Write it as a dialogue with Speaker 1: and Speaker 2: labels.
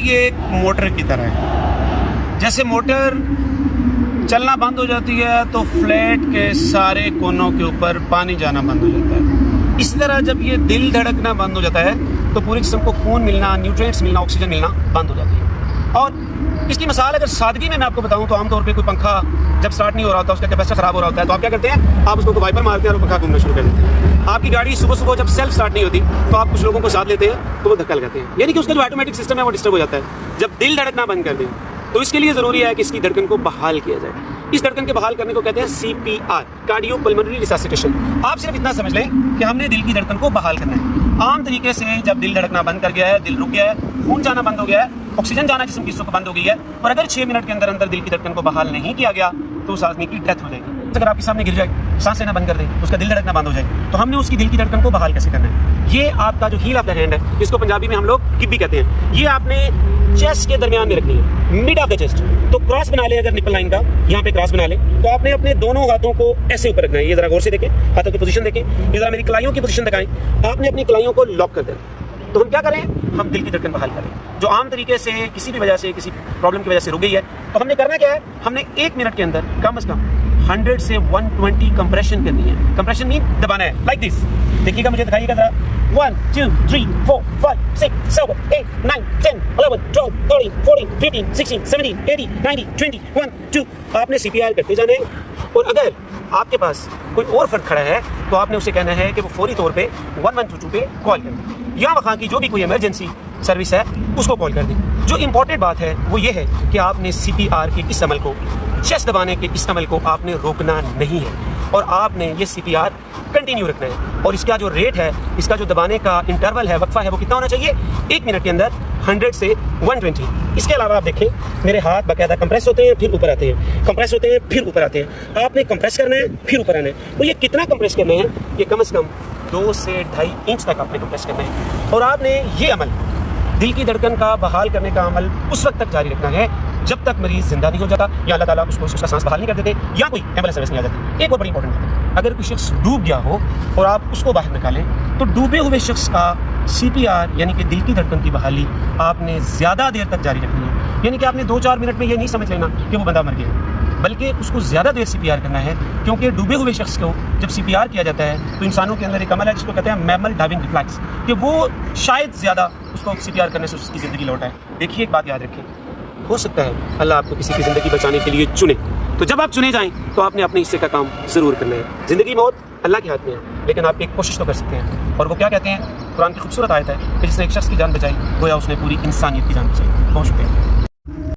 Speaker 1: یہ ایک موٹر کی طرح ہے. جیسے موٹر چلنا بند ہو جاتی ہے تو فلیٹ کے سارے کونوں کے اوپر پانی جانا بند ہو جاتا ہے. اس طرح جب یہ دل دھڑکنا بند ہو جاتا ہے تو پورے جسم کو خون ملنا، نیوٹرینٹس ملنا، آکسیجن ملنا بند ہو جاتی ہے. اور اس کی مثال اگر سادگی میں آپ کو بتاؤں تو عام طور پہ کوئی پنکھا جب سٹارٹ نہیں ہو رہا ہوتا، اس کا کیپیسٹر خراب ہو رہا ہوتا ہے، تو آپ کیا کرتے ہیں؟ آپ اس کو وائپر مارتے ہیں اور پنکھا گھومنا شروع کر دیتے ہیں. آپ کی گاڑی صبح جب سیلف سٹارٹ نہیں ہوتی تو آپ کچھ لوگوں کو ساتھ لیتے ہیں تو وہ دھکا لگاتے ہیں، یعنی کہ اس کا جو آٹومیٹک سسٹم ہے وہ ڈسٹرب ہو جاتا ہے. جب دل دھڑکنا بند کر دیں تو اس کے لیے ضروری ہے کہ اس کی دھڑکن کو بحال کیا جائے. اس دھڑکن کے بحال کرنے کو کہتے ہیں CPR، کارڈیو پلمونری ریسسیٹیشن. آپ صرف اتنا سمجھ لیں کہ ہم نے دل کی دھڑکن کو بحال کرنا ہے. عام طریقے سے جب دل دھڑکنا بند کر گیا ہے، دل رک گیا ہے، خون جانا بند ہو گیا ہے، آکسیجن جانا جسم کی حصوں کو بند ہو گئی ہے، اور اگر 6 منٹ کے اندر دل کی دھڑکن کو بحال نہیں کیا گیا تو اس آدمی کی ڈیتھ ہو جائے گی. اگر آپ کے سامنے گر جائے، سانس لینا بند کر دے، اس کا دل دھڑکنا بند ہو جائے، تو ہم نے اس کی دل کی دھڑکن کو بحال کیسے کرنا ہے؟ یہ آپ کا جو ہیل آف دا ہینڈ ہے، جس کو پنجابی میں ہم لوگ ہپ بھی کہتے ہیں، یہ آپ نے چیسٹ کے درمیان میں رکھنی ہے، مڈ آف دا چیسٹ. تو کراس بنا لیں، اگر نپل لائن کا یہاں پہ کراس بنا لیں تو آپ نے اپنے دونوں ہاتھوں کو ایسے اوپر رکھنا ہے. یہ ذرا غور سے دیکھیں، ہاتھوں کی پوزیشن دیکھیں، یہ ذرا میری کلائیوں کی پوزیشن دکھائیں. آپ نے اپنی کلائیوں کو لاک کر دینا. تو ہم کیا کریں؟ ہم دل کی دھڑکن بحال کریں جو عام طریقے سے کسی بھی وجہ سے، کسی پرابلم کی وجہ سے رک گئی ہے. تو ہم نے کرنا کیا ہے؟ ہم نے 1 منٹ کے اندر کم از کم 100 سے 120 کمپریشن کرنی ہے. کمپریشن مین دبانا ہے، لائک دس. دیکھیے گا، مجھے دکھائیے گا ذرا. 1 2 3 4 5 6 7 8 9 10 11 12 13 14 15 16 17 18 19 20 1 2. آپ نے CPR کرتے جانے ہیں، اور اگر آپ کے پاس کوئی اور فرد کھڑا ہے تو آپ نے اسے کہنا ہے کہ وہ فوری طور پہ 112 پہ کال کر دیں، یا وہاں کی جو بھی کوئی ایمرجنسی سروس ہے اس کو کال کر دیں. جو امپورٹنٹ بات ہے وہ یہ ہے کہ آپ نے CPR کے اس عمل کو، چیسٹ دبانے کے اس عمل کو آپ نے روکنا نہیں ہے، اور آپ نے یہ CPR کنٹینیو رکھنا ہے. اور اس کا جو ریٹ ہے، اس کا جو دبانے کا انٹرول ہے، وقفہ ہے، وہ کتنا ہونا چاہیے؟ 1 منٹ کے اندر 100 سے 120. اس کے علاوہ آپ دیکھیں میرے ہاتھ باقاعدہ کمپریس ہوتے ہیں، پھر اوپر آتے ہیں، کمپریس ہوتے ہیں، پھر اوپر آتے ہیں. آپ نے کمپریس کرنا ہے، پھر اوپر آنا ہے. اور یہ کتنا کمپریس کرنا ہے؟ یہ کم از کم 2 سے 2.5 انچ تک آپ نے کمپریس کرنا ہے. اور آپ نے یہ عمل، دل کی دھڑکن کا بحال کرنے کا عمل، اس وقت تک جاری رکھنا ہے جب تک مریض زندہ نہیں ہو جاتا، یا اللہ تعالیٰ اس کا سانس بحال نہیں کر دیتے، یا کوئی ایمبولینس سروس نہیں آ جاتی. ایک اور بڑی امپورٹنٹ بات ہے، اگر کوئی شخص ڈوب گیا ہو اور آپ اس کو باہر نکالیں تو ڈوبے ہوئے شخص کا CPR یعنی کہ دل کی دھڑکن کی بحالی آپ نے زیادہ دیر تک جاری رکھنی ہے. یعنی کہ آپ نے 2-4 منٹ میں یہ نہیں سمجھ لینا کہ وہ بندہ مر گیا، بلکہ اس کو زیادہ دیر CPR کرنا ہے. کیونکہ ڈوبے ہوئے شخص کو جب CPR کیا جاتا ہے تو انسانوں کے اندر ایک عمل ہے جس کو کہتے ہیں میمل ڈائیونگ ریفلیکس، کہ وہ شاید زیادہ اس کو CPR کرنے سے اس کی زندگی لوٹائے. دیکھیے ایک بات یاد رکھیں، ہو سکتا ہے اللہ آپ کو کسی کی زندگی بچانے کے لیے چنے، تو جب آپ چنے جائیں تو آپ نے اپنے حصے کا کام ضرور کرنا ہے. زندگی موت اللہ کے ہاتھ میں ہے، لیکن آپ ایک کوشش تو کر سکتے ہیں. اور وہ کیا کہتے ہیں؟ قرآن کی خوبصورت آیت ہے کہ جس نے ایک شخص کی جان بچائی گویا اس نے پوری انسانیت کی جان بچائی. بہت شکریہ.